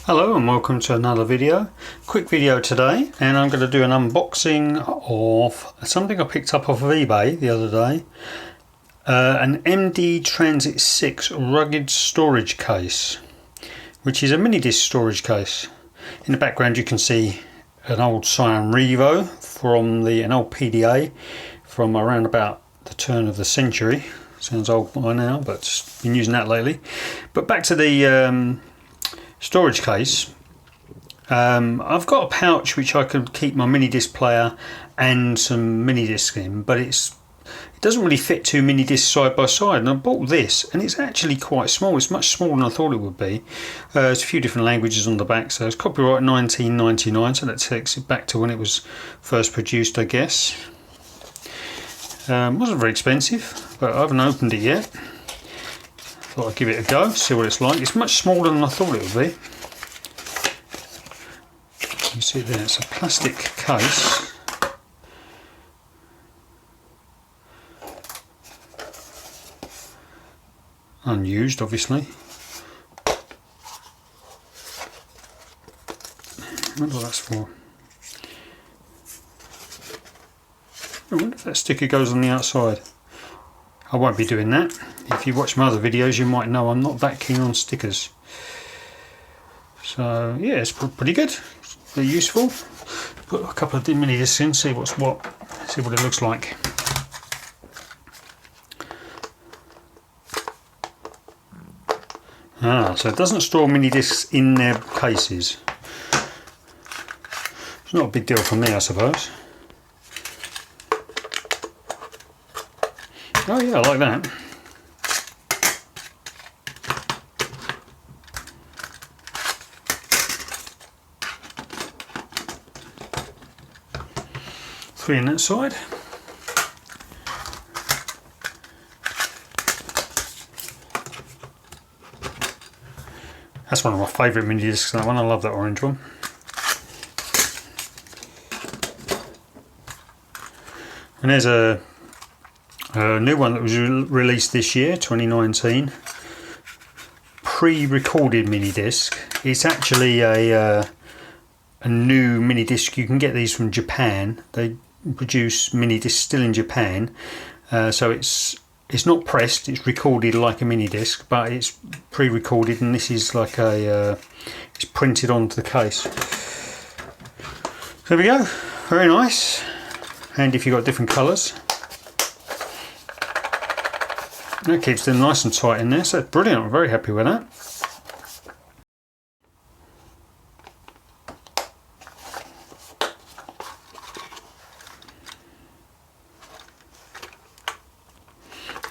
Hello and welcome to another video. Quick video today, and I'm going to do an unboxing of something I picked up off of eBay the other day. An MD Transit 6 rugged storage case, which is a mini disc storage case. In the background you can see an old Scion Revo from an old PDA from around about the turn of the century. Sounds old by now, but been using that lately. But back to the storage case. I've got a pouch which I could keep my mini disc player and some mini discs in, but it doesn't really fit two mini discs side by side, and I bought this and it's actually quite small. It's much smaller than I thought it would be. There's a few different languages on the back, so it's copyright 1999, so that takes it back to when it was first produced, I guess. Wasn't very expensive, but I haven't opened it yet. Thought I'd give it a go, see what it's like. It's much smaller than I thought it would be. You see there, it's a plastic case. Unused, obviously. I wonder what that's for. I wonder if that sticker goes on the outside. I won't be doing that. If you watch my other videos you might know I'm not that keen on stickers. So yeah, it's pretty good. Very useful. Put a couple of mini discs in, see what's what. See what it looks like. So it doesn't store mini discs in their cases. It's not a big deal for me, I suppose. Oh yeah, I like that. Three on that side. That's one of my favourite mini discs, that one. I love that orange one. And there's a new one that was released this year, 2019. Pre-recorded mini disc. It's actually a new mini disc. You can get these from Japan. They produce mini discs still in Japan. So it's not pressed. It's recorded like a mini disc, but it's pre-recorded, and this is like it's printed onto the case. There we go. Very nice. And if you've got different colours. That keeps them nice and tight in there, so that's brilliant. I'm very happy with that.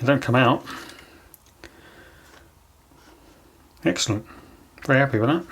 They don't come out. Excellent. Very happy with that.